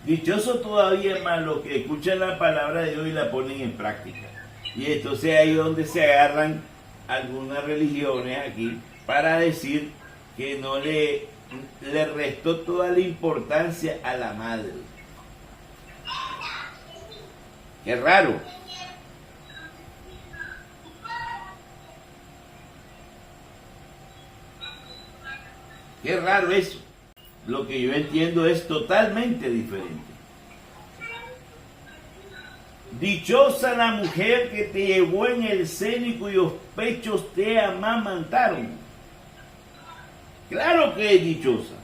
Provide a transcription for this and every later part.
Dichoso todavía más los que escuchan la palabra de Dios y la ponen en práctica. Y entonces ahí es donde se agarran algunas religiones aquí para decir que no le restó toda la importancia a la madre. Qué raro. Qué raro eso. Lo que yo entiendo es totalmente diferente. Dichosa la mujer que te llevó en el seno y cuyos pechos te amamantaron. Claro que es dichosa.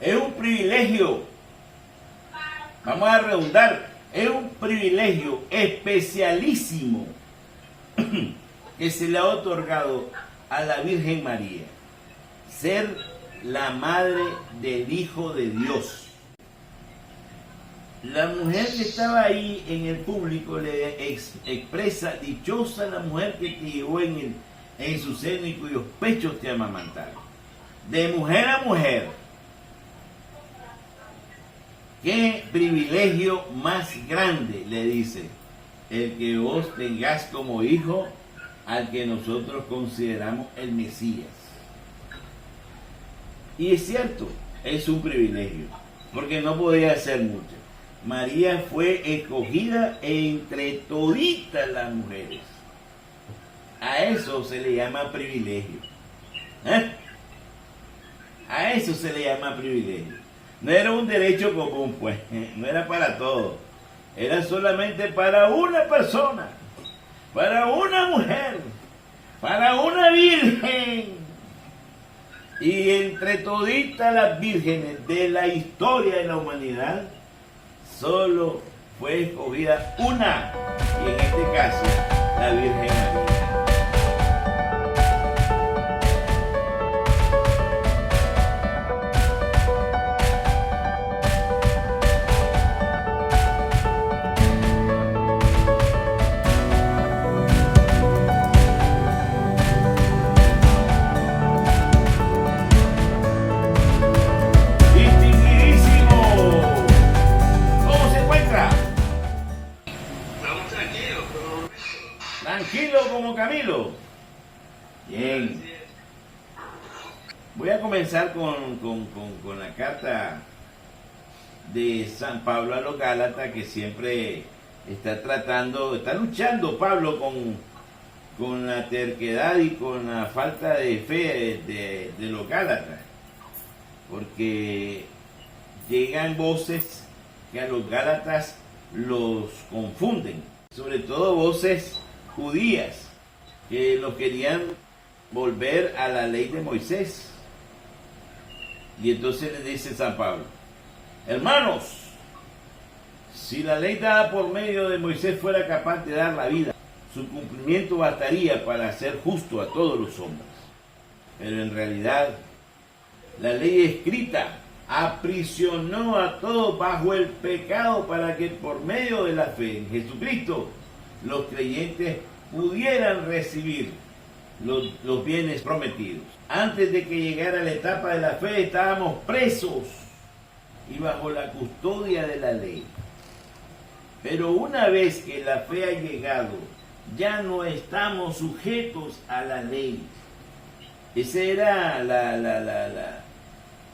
Es un privilegio. Vamos a redundar. Es un privilegio especialísimo que se le ha otorgado a la Virgen María. Ser la madre del Hijo de Dios. La mujer que estaba ahí en el público le expresa: dichosa la mujer que te llevó en su seno y cuyos pechos te amamantaron. De mujer a mujer. Qué privilegio más grande, le dice, el que vos tengas como hijo al que nosotros consideramos el Mesías. Y es cierto, es un privilegio, porque no podía hacer mucho. María fue escogida entre toditas las mujeres. A eso se le llama privilegio. A eso se le llama privilegio. No era un derecho común, pues, no era para todos. Era solamente para una persona, para una mujer, para una virgen. Y entre toditas las vírgenes de la historia de la humanidad, solo fue escogida una, y en este caso, la Virgen María. Tranquilo como Camilo. Bien. Voy a comenzar con la carta de San Pablo a los Gálatas, que siempre está luchando Pablo con la terquedad y con la falta de fe de los Gálatas. Porque llegan voces que a los Gálatas los confunden. Sobre todo voces judías que lo querían volver a la ley de Moisés. Y entonces le dice San Pablo: hermanos, si la ley dada por medio de Moisés fuera capaz de dar la vida, su cumplimiento bastaría para hacer justo a todos los hombres. Pero en realidad, la ley escrita aprisionó a todos bajo el pecado para que por medio de la fe en Jesucristo los creyentes pudieran recibir los bienes prometidos. Antes de que llegara la etapa de la fe, estábamos presos y bajo la custodia de la ley. Pero una vez que la fe ha llegado, ya no estamos sujetos a la ley. Ese era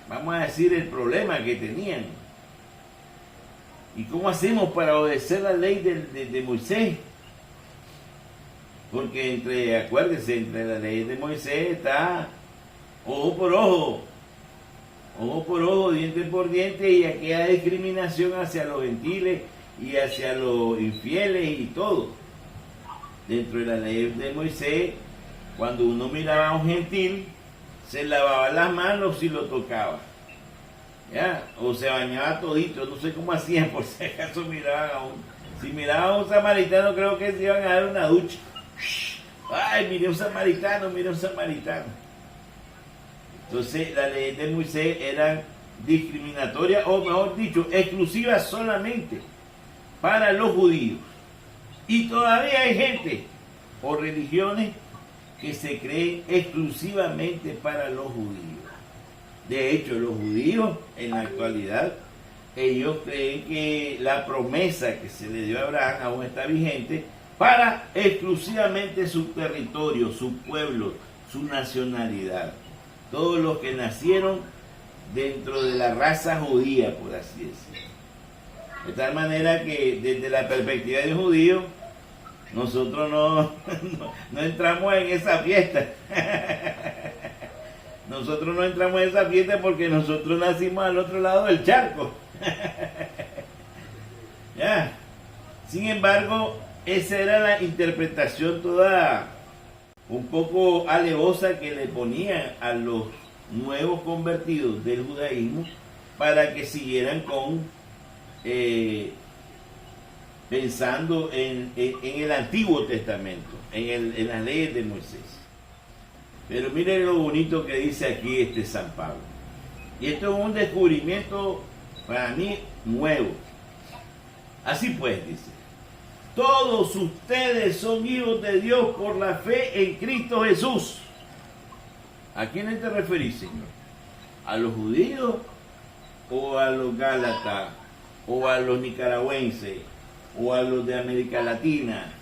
vamos a decir, el problema que tenían. ¿Y cómo hacemos para obedecer la ley de Moisés? Porque acuérdense, entre la ley de Moisés está ojo por ojo, diente por diente, y aquella discriminación hacia los gentiles y hacia los infieles y todo. Dentro de la ley de Moisés, cuando uno miraba a un gentil, se lavaba las manos si lo tocaba, ¿ya? O se bañaba todito, no sé cómo hacían, por si acaso miraban a un... Si miraban a un samaritano, creo que se iban a dar una ducha. Ay, mire un samaritano, mire un samaritano. Entonces, la ley de Moisés era discriminatoria, o mejor dicho, exclusiva solamente para los judíos. Y todavía hay gente o religiones que se creen exclusivamente para los judíos. De hecho, los judíos en la actualidad ellos creen que la promesa que se le dio a Abraham aún está vigente para exclusivamente su territorio, su pueblo, su nacionalidad. Todos los que nacieron dentro de la raza judía, por así decirlo. De tal manera que desde la perspectiva de un judío, nosotros no entramos en esa fiesta. Nosotros no entramos en esa fiesta porque nosotros nacimos al otro lado del charco. ¿Ya? Sin embargo, esa era la interpretación toda un poco alevosa que le ponían a los nuevos convertidos del judaísmo para que siguieran pensando en el Antiguo Testamento, en las leyes de Moisés. Pero miren lo bonito que dice aquí San Pablo. Y esto es un descubrimiento para mí nuevo. Así pues, dice: todos ustedes son hijos de Dios por la fe en Cristo Jesús. ¿A quiénes te referís, Señor? ¿A los judíos o a los gálatas o a los nicaragüenses o a los de América Latina?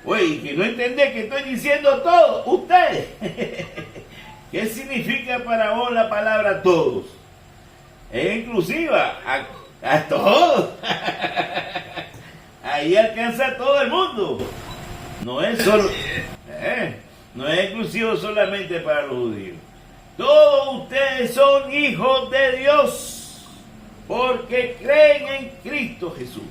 Oye, que no entendés que estoy diciendo todos, ustedes. ¿Qué significa para vos la palabra todos? Es inclusiva, a todos. Ahí alcanza a todo el mundo. No es solo, no es exclusivo solamente para los judíos. Todos ustedes son hijos de Dios porque creen en Cristo Jesús.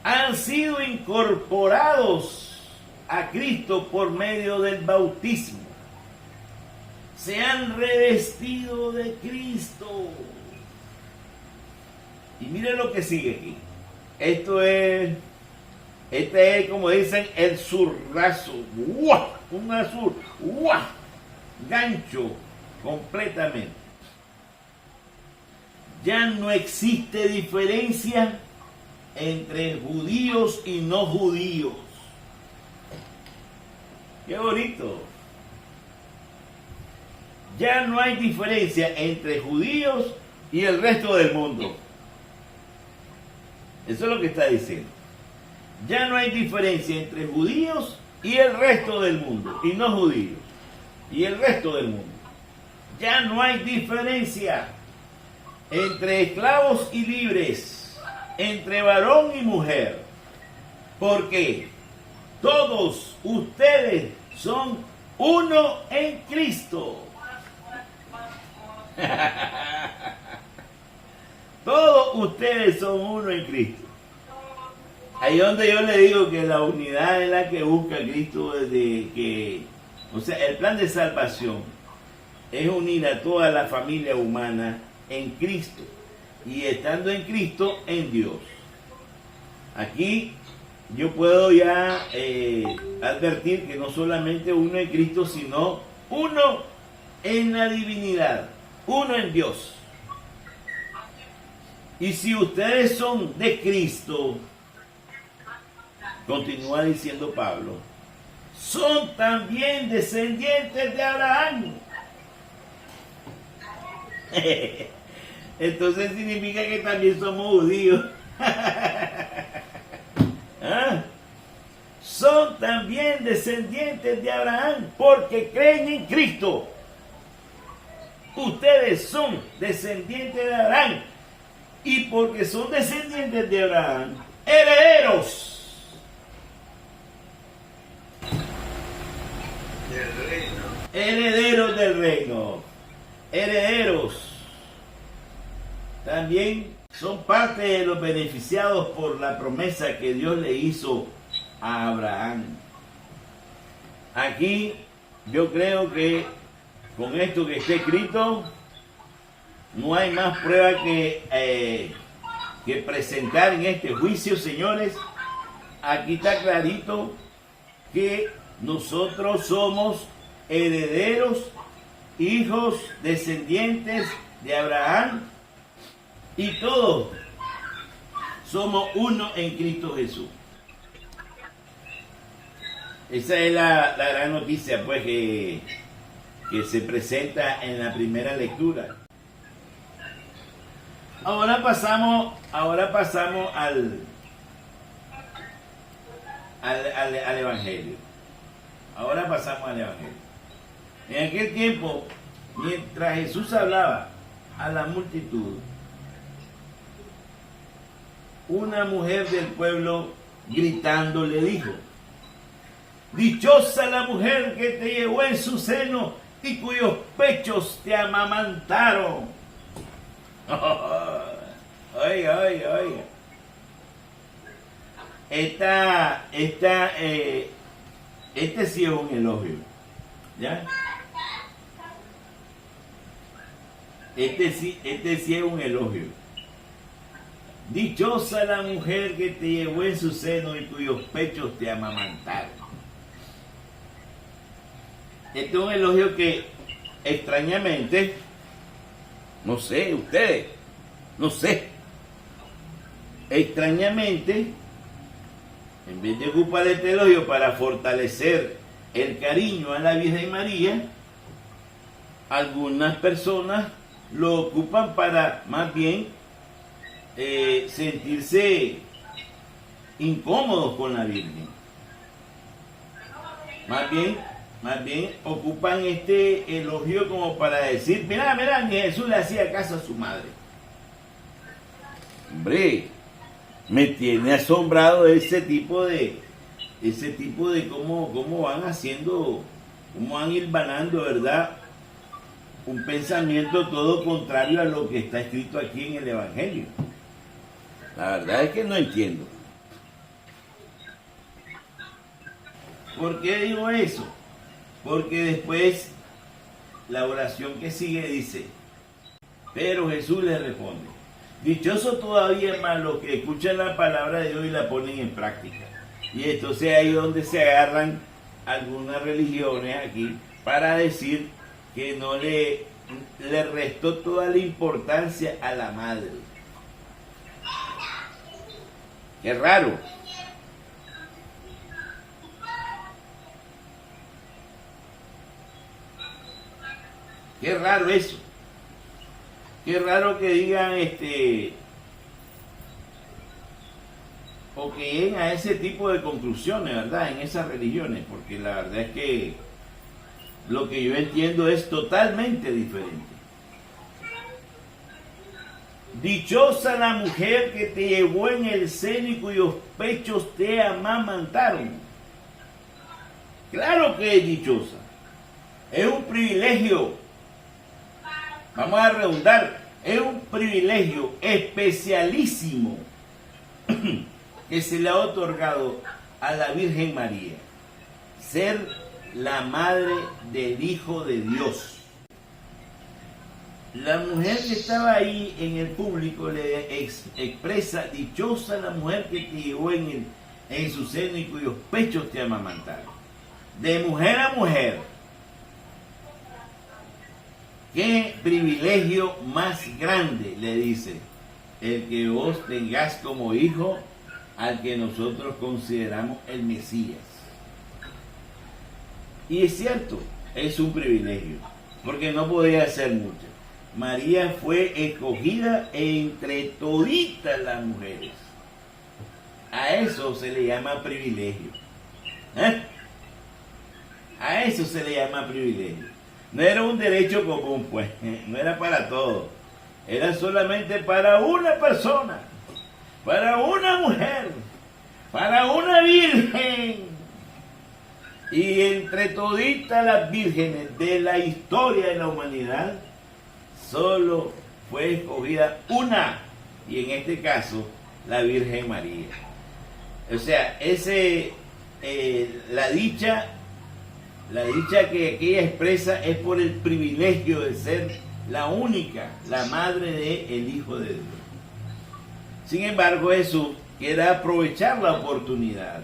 Han sido incorporados a Cristo por medio del bautismo. Se han revestido de Cristo. Y miren lo que sigue aquí. Este es, como dicen, el zurrazo. ¡Uah! Un azul. ¡Uah! Gancho completamente. Ya no existe diferencia entre judíos y no judíos. ¡Qué bonito! Ya no hay diferencia entre judíos y el resto del mundo. Eso es lo que está diciendo. Ya no hay diferencia entre judíos y el resto del mundo, y no judíos, y el resto del mundo. Ya no hay diferencia entre esclavos y libres, entre varón y mujer, porque todos ustedes son uno en Cristo. Todos ustedes son uno en Cristo. Ahí es donde yo le digo que la unidad es la que busca Cristo desde que, o sea, el plan de salvación es unir a toda la familia humana en Cristo y estando en Cristo en Dios. Aquí yo puedo ya advertir que no solamente uno en Cristo, sino uno en la divinidad, uno en Dios. Y si ustedes son de Cristo, continúa diciendo Pablo, son también descendientes de Abraham. Entonces significa que también somos judíos. ¿Ah? Son también descendientes de Abraham porque creen en Cristo. Ustedes son descendientes de Abraham. Y porque son descendientes de Abraham, herederos del reino. Herederos del reino. Herederos. También son parte de los beneficiados por la promesa que Dios le hizo a Abraham. Aquí yo creo que con esto que está escrito, no hay más prueba que presentar en este juicio, señores. Aquí está clarito que nosotros somos herederos, hijos, descendientes de Abraham, y todos somos uno en Cristo Jesús. Esa es la gran noticia, pues, que se presenta en la primera lectura. Ahora pasamos al Evangelio. Ahora pasamos al Evangelio. En aquel tiempo, mientras Jesús hablaba a la multitud, una mujer del pueblo gritando le dijo: dichosa la mujer que te llevó en su seno y cuyos pechos te amamantaron. Oiga, oiga, oiga. Este sí es un elogio, ¿ya? Este sí es un elogio. Dichosa la mujer que te llevó en su seno y cuyos pechos te amamantaron. Este es un elogio que extrañamente, no sé, ustedes, no sé, extrañamente, en vez de ocupar este elogio para fortalecer el cariño a la Virgen María, algunas personas lo ocupan para más bien sentirse incómodos con la Virgen. Más bien ocupan este elogio como para decir: mira, ni Jesús le hacía caso a su madre. Hombre, me tiene asombrado ese tipo de cómo van haciendo, cómo van hilvanando, ¿verdad? Un pensamiento todo contrario a lo que está escrito aquí en el Evangelio. La verdad es que no entiendo. ¿Por qué digo eso? Porque después la oración que sigue dice: pero Jesús le responde: dichoso todavía más los que escuchan la palabra de Dios y la ponen en práctica. Y entonces ahí es donde se agarran algunas religiones aquí para decir que no le restó toda la importancia a la madre. Qué raro. Qué raro eso. Qué raro que digan o que lleguen a ese tipo de conclusiones, ¿verdad? En esas religiones, porque la verdad es que lo que yo entiendo es totalmente diferente. Dichosa la mujer que te llevó en el seno y cuyos pechos te amamantaron. Claro que es dichosa. Es un privilegio. Vamos a redundar. Es un privilegio especialísimo que se le ha otorgado a la Virgen María. Ser la madre del Hijo de Dios. La mujer que estaba ahí en el público le expresa: dichosa la mujer que te llevó en su seno y cuyos pechos te amamantaron. De mujer a mujer. Qué privilegio más grande, le dice, el que vos tengas como hijo al que nosotros consideramos el Mesías. Y es cierto, es un privilegio, porque no podía hacer mucho. María fue escogida entre toditas las mujeres. A eso se le llama privilegio. A eso se le llama privilegio. No era un derecho común, pues, no era para todos. Era solamente para una persona, para una mujer, para una virgen. Y entre toditas las vírgenes de la historia de la humanidad, solo fue escogida una, y en este caso, la Virgen María. O sea, la dicha que ella expresa es por el privilegio de ser la única, la madre del Hijo de Dios. Sin embargo, Jesús quiere aprovechar la oportunidad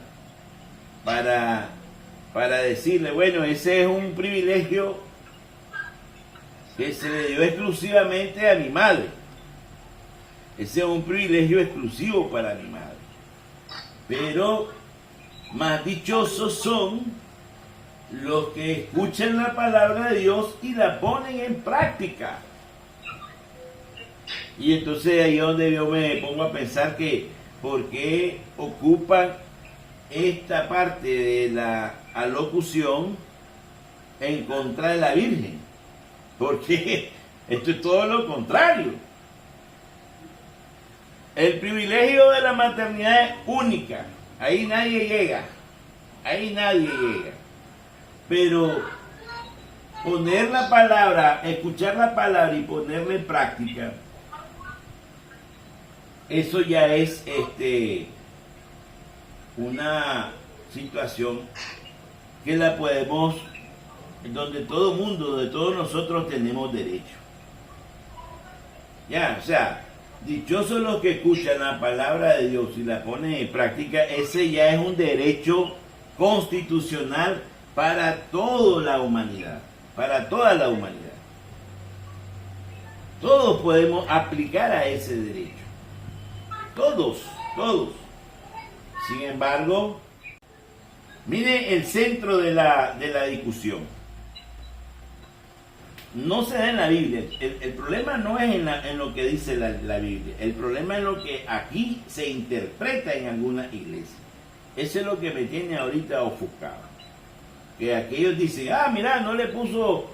para decirle: bueno, ese es un privilegio que se le dio exclusivamente a mi madre. Ese es un privilegio exclusivo para mi madre. Pero más dichosos son los que escuchan la palabra de Dios y la ponen en práctica. Y entonces ahí es donde yo me pongo a pensar que por qué ocupan esta parte de la alocución en contra de la Virgen. Porque esto es todo lo contrario. El privilegio de la maternidad es única. Ahí nadie llega. Ahí nadie llega. Pero poner la palabra, escuchar la palabra y ponerla en práctica, eso ya es una situación que la podemos, donde todo mundo, donde todos nosotros tenemos derecho. Ya, o sea, dichosos los que escuchan la palabra de Dios y la ponen en práctica, ese ya es un derecho constitucional para toda la humanidad, para toda la humanidad. Todos podemos aplicar a ese derecho. Todos. Sin embargo, mire el centro de la discusión. No se da en la Biblia. El problema no es en lo que dice la Biblia. El problema es lo que aquí se interpreta en algunas iglesias. Eso es lo que me tiene ahorita ofuscado. Que aquellos dicen, mira, no le puso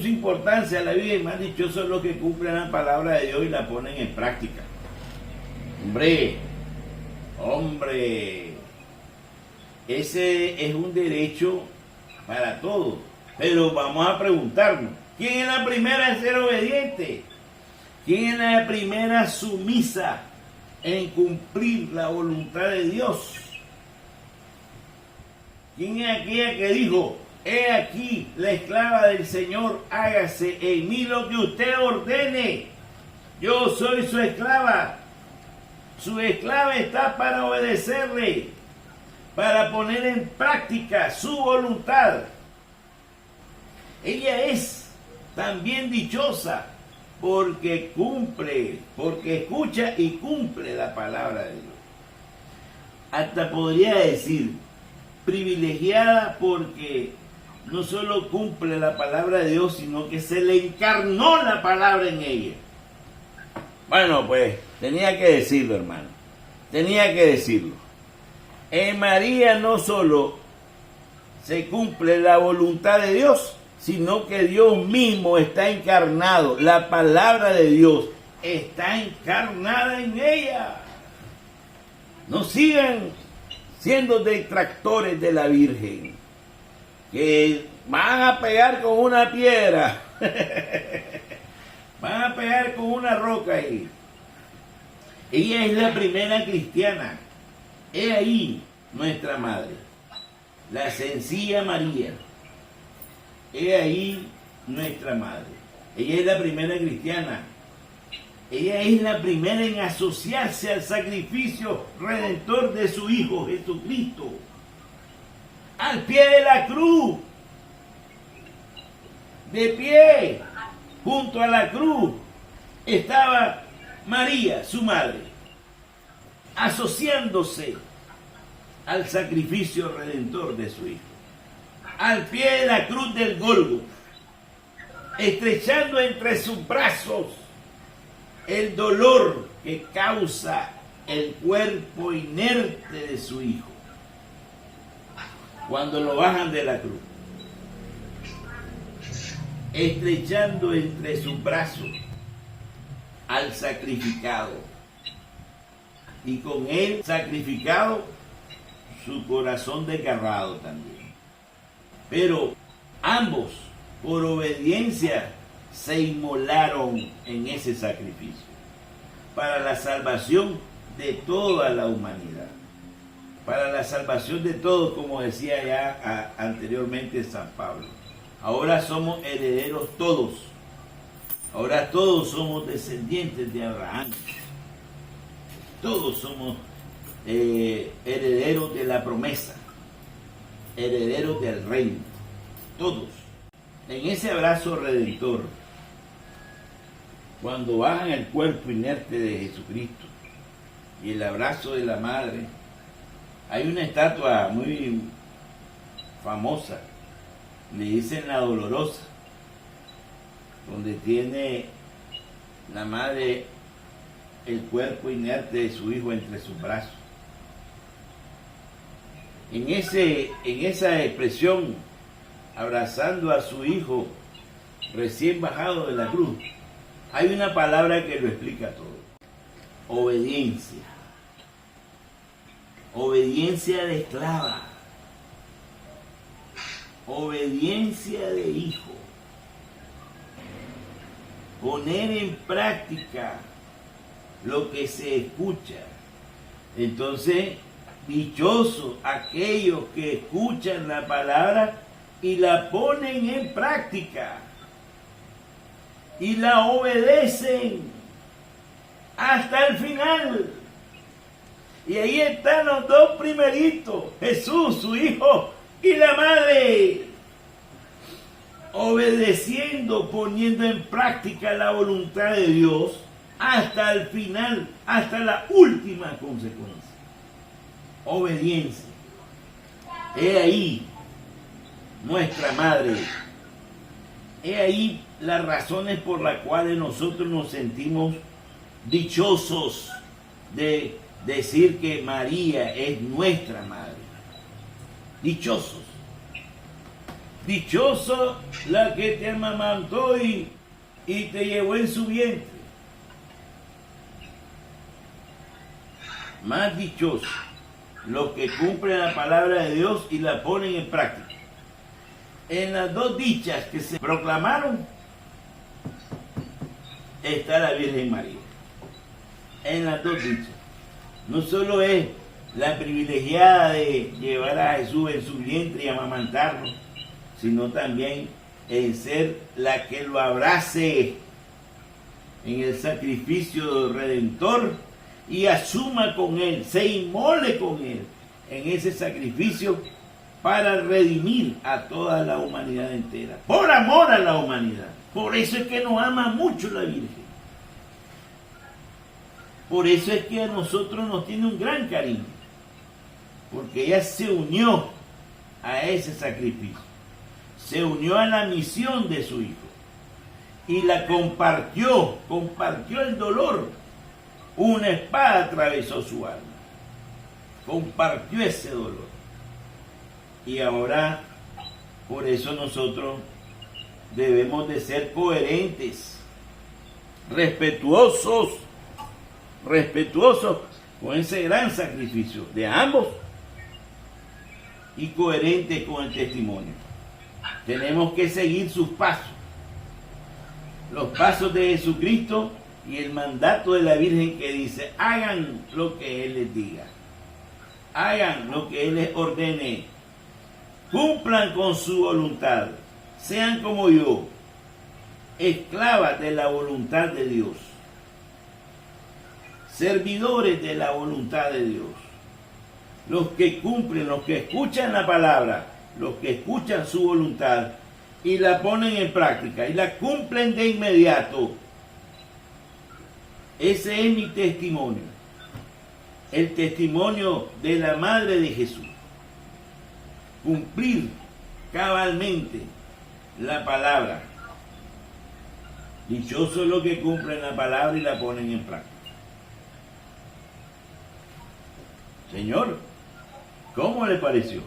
importancia a la Biblia, y más dichosos los que cumplen la palabra de Dios y la ponen en práctica. Hombre, ese es un derecho para todos. Pero vamos a preguntarnos, ¿quién es la primera en ser obediente? ¿Quién es la primera sumisa en cumplir la voluntad de Dios? ¿Quién es aquella que dijo, he aquí la esclava del Señor, hágase en mí lo que usted ordene? Yo soy su esclava. Su esclava está para obedecerle, para poner en práctica su voluntad. Ella es también dichosa porque cumple, porque escucha y cumple la palabra de Dios. Hasta podría decir, privilegiada porque no solo cumple la palabra de Dios, sino que se le encarnó la palabra en ella. Bueno, pues, tenía que decirlo, hermano. Tenía que decirlo. En María no solo se cumple la voluntad de Dios, sino que Dios mismo está encarnado. La palabra de Dios está encarnada en ella. No sigan siendo detractores de la Virgen, que van a pegar con una piedra. Van a pegar con una roca ahí. Ella es la primera cristiana. He ahí nuestra madre, la sencilla María. He ahí nuestra madre. Ella es la primera cristiana. Ella es la primera en asociarse al sacrificio redentor de su Hijo Jesucristo. Al pie de la cruz. De pie. Junto a la cruz estaba María, su madre, asociándose al sacrificio redentor de su Hijo. Al pie de la cruz del Gólgota, estrechando entre sus brazos el dolor que causa el cuerpo inerte de su Hijo cuando lo bajan de la cruz. Estrechando entre sus brazos al sacrificado, y con él sacrificado su corazón desgarrado también. Pero ambos, por obediencia, se inmolaron en ese sacrificio para la salvación de toda la humanidad, para la salvación de todos, como decía ya anteriormente San Pablo. Ahora somos herederos todos. Ahora todos somos descendientes de Abraham. Todos somos herederos de la promesa. Herederos del reino. Todos. En ese abrazo redentor, cuando bajan el cuerpo inerte de Jesucristo y el abrazo de la madre, hay una estatua muy famosa, le dicen la Dolorosa, donde tiene la madre el cuerpo inerte de su hijo entre sus brazos. En esa expresión, abrazando a su hijo recién bajado de la cruz, hay una palabra que lo explica todo. Obediencia. Obediencia de esclava. Obediencia de hijo. Poner en práctica lo que se escucha. Entonces, dichosos aquellos que escuchan la palabra y la ponen en práctica y la obedecen hasta el final. Y ahí están los dos primeritos, Jesús, su hijo, y la madre, obedeciendo, poniendo en práctica la voluntad de Dios hasta el final, hasta la última consecuencia. Obediencia. He ahí nuestra madre. He ahí las razones por las cuales nosotros nos sentimos dichosos de decir que María es nuestra madre. Dichosos. Dichoso la que te amamantó y te llevó en su vientre. Más dichosos los que cumplen la palabra de Dios y la ponen en práctica. En las dos dichas que se proclamaron está la Virgen María. En las dos dichas. No solo es la privilegiada de llevar a Jesús en su vientre y amamantarlo, sino también en ser la que lo abrace en el sacrificio redentor y asuma con él, se inmole con él en ese sacrificio para redimir a toda la humanidad entera, por amor a la humanidad. Por eso es que nos ama mucho la Virgen. Por eso es que a nosotros nos tiene un gran cariño, porque ella se unió a ese sacrificio, se unió a la misión de su hijo y la compartió el dolor. Una espada atravesó su alma, compartió ese dolor. Y ahora, por eso nosotros debemos de ser coherentes, respetuosos con ese gran sacrificio de ambos y coherentes con el testimonio. Tenemos que seguir sus pasos, los pasos de Jesucristo y el mandato de la Virgen que dice: hagan lo que Él les diga, hagan lo que Él les ordene, cumplan con su voluntad, sean como yo, esclavas de la voluntad de Dios, servidores de la voluntad de Dios, los que cumplen, los que escuchan la palabra, los que escuchan su voluntad y la ponen en práctica y la cumplen de inmediato. Ese es mi testimonio, el testimonio de la Madre de Jesús. Cumplir cabalmente la palabra. Dichosos los que cumplen la palabra y la ponen en práctica. Señor, ¿cómo le pareció?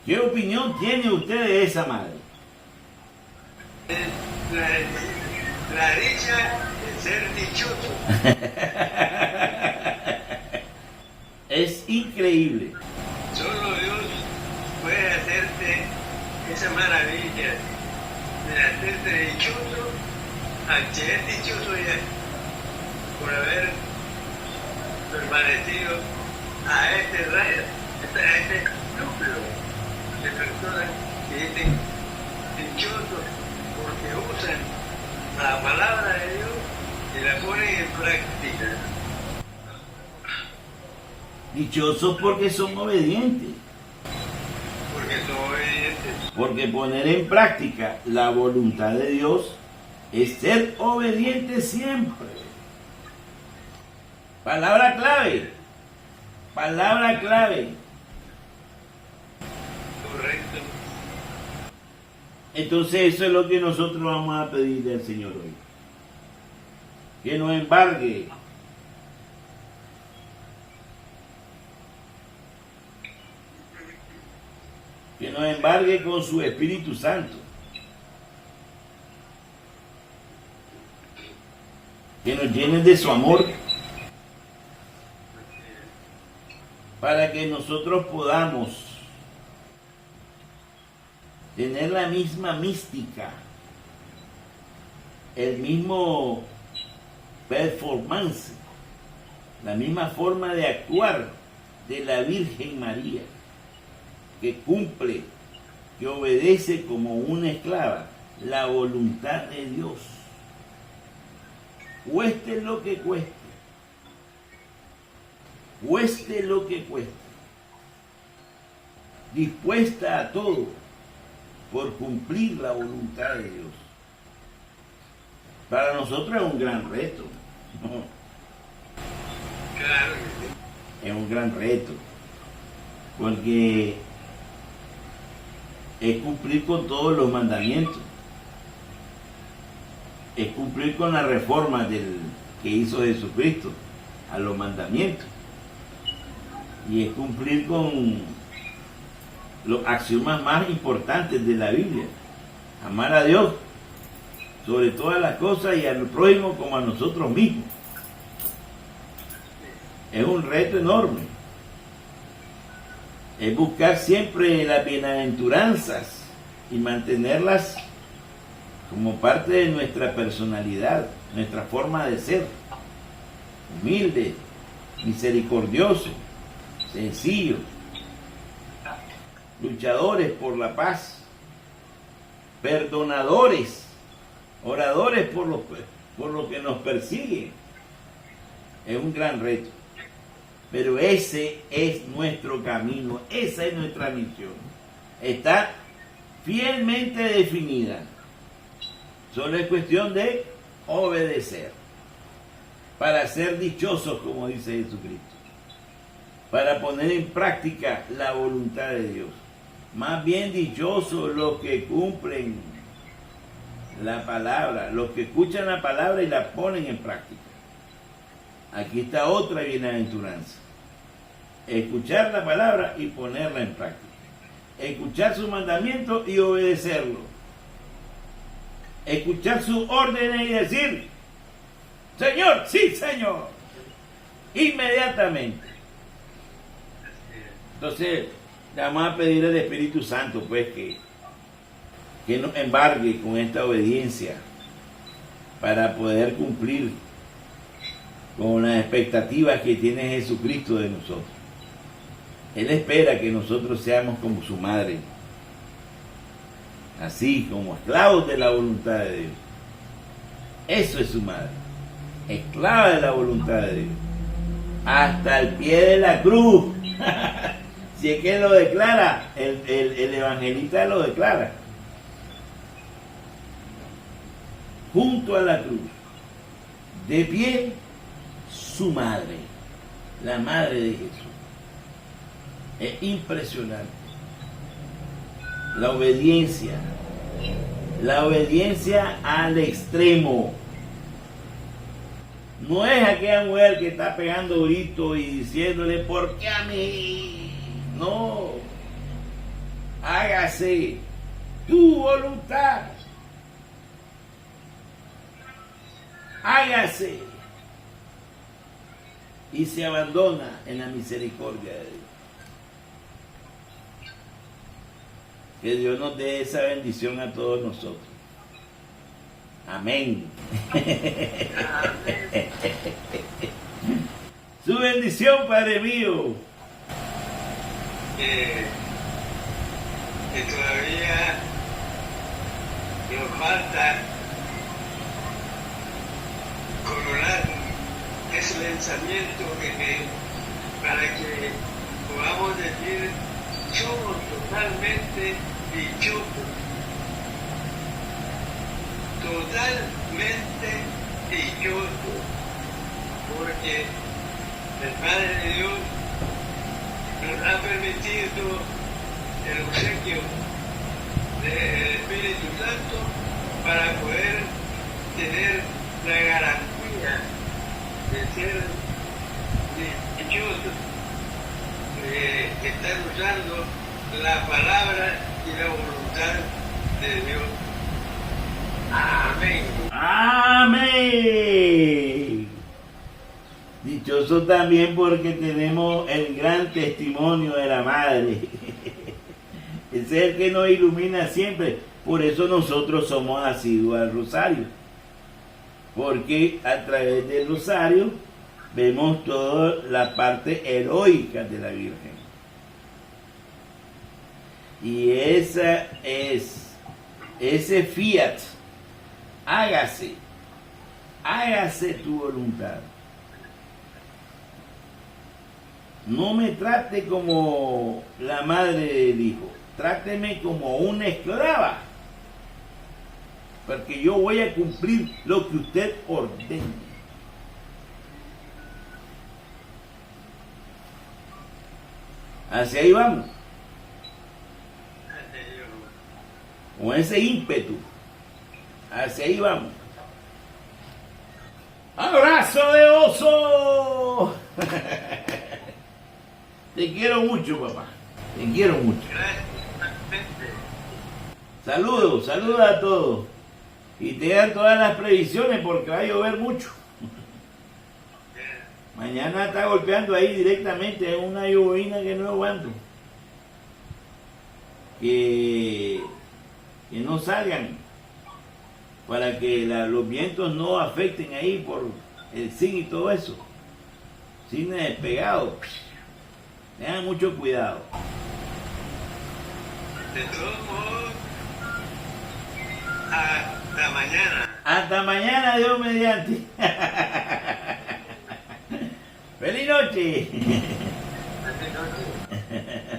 ¿Qué opinión tiene usted de esa madre? La dicha de ser dichoso. Es increíble. Solo Dios puede hacerte esa maravilla de hacerte dichoso, al ser dichoso ya, por haber permanecido a este rayo, a este núcleo de personas que dicen dichosos porque usan la palabra de Dios y la ponen en práctica. Dichosos porque son obedientes. Porque son obedientes. Porque poner en práctica la voluntad de Dios es ser obediente siempre. Palabra clave. Palabra clave. Correcto. Entonces eso es lo que nosotros vamos a pedirle al Señor hoy. Que nos embargue. Que nos embargue con su Espíritu Santo. Que nos llene de su amor. Para que nosotros podamos tener la misma mística, el mismo performance, la misma forma de actuar de la Virgen María, que cumple, que obedece como una esclava la voluntad de Dios, cueste lo que cueste, cueste lo que cueste, dispuesta a todo por cumplir la voluntad de Dios. Para nosotros es un gran reto, ¿no? Claro. Es un gran reto, porque es cumplir con todos los mandamientos, es cumplir con la reforma que hizo Jesucristo a los mandamientos, y es cumplir con los axiomas más importantes de la Biblia: amar a Dios sobre todas las cosas y al prójimo como a nosotros mismos. Es un reto enorme. Es buscar siempre las bienaventuranzas y mantenerlas como parte de nuestra personalidad, nuestra forma de ser. Humilde, misericordioso, sencillo, luchadores por la paz, perdonadores, oradores por lo que nos persigue. Es un gran reto. Pero ese es nuestro camino, esa es nuestra misión. Está fielmente definida. Solo es cuestión de obedecer. Para ser dichosos, como dice Jesucristo. Para poner en práctica la voluntad de Dios. Más bien dichosos los que cumplen la palabra, los que escuchan la palabra y la ponen en práctica. Aquí está otra bienaventuranza. Escuchar la palabra y ponerla en práctica. Escuchar sus mandamientos y obedecerlo. Escuchar sus órdenes y decir: Señor, sí, Señor. Inmediatamente. Entonces, le vamos a pedir al Espíritu Santo, pues, que nos embargue con esta obediencia para poder cumplir con las expectativas que tiene Jesucristo de nosotros. Él espera que nosotros seamos como su madre, así como esclavos de la voluntad de Dios. Eso es su madre, esclava de la voluntad de Dios, hasta el pie de la cruz. Si es que lo declara, el evangelista lo declara. Junto a la cruz, de pie, su madre, la madre de Jesús. Es impresionante. La obediencia al extremo. No es aquella mujer que está pegando gritos y diciéndole: ¿por qué a mí? No. Hágase tu voluntad. Hágase. Y se abandona en la misericordia de Dios. Que Dios nos dé esa bendición a todos nosotros. Amén. Su bendición, Padre mío. Que todavía nos falta coronar ese pensamiento para que podamos decir: somos totalmente dichosos, totalmente dichosos, porque el Padre de Dios nos ha permitido el obsequio del Espíritu Santo para poder tener la garantía de ser dichosos, que están usando la palabra y la voluntad de Dios. Amén. Amén. Dichoso también porque tenemos el gran testimonio de la Madre. Ese es el que nos ilumina siempre. Por eso nosotros somos asiduos al rosario. Porque a través del rosario vemos toda la parte heroica de la Virgen. Y esa es ese fiat. Hágase tu voluntad. No me trate como la madre del hijo, tráteme como una esclava, porque yo voy a cumplir lo que usted ordene. Hacia ahí vamos, con ese ímpetu, hacia ahí vamos. ¡Abrazo de oso! Te quiero mucho, papá. Te quiero mucho. Saludos a todos. Y te dan todas las previsiones porque va a llover mucho. Mañana está golpeando ahí directamente en una llovina que no aguanto. Que no salgan para que los vientos no afecten ahí por el zinc y todo eso. Zinc despegado. Tengan mucho cuidado. De todos modos, hasta mañana. Hasta mañana, Dios mediante. ¡Feliz noche! Feliz noche.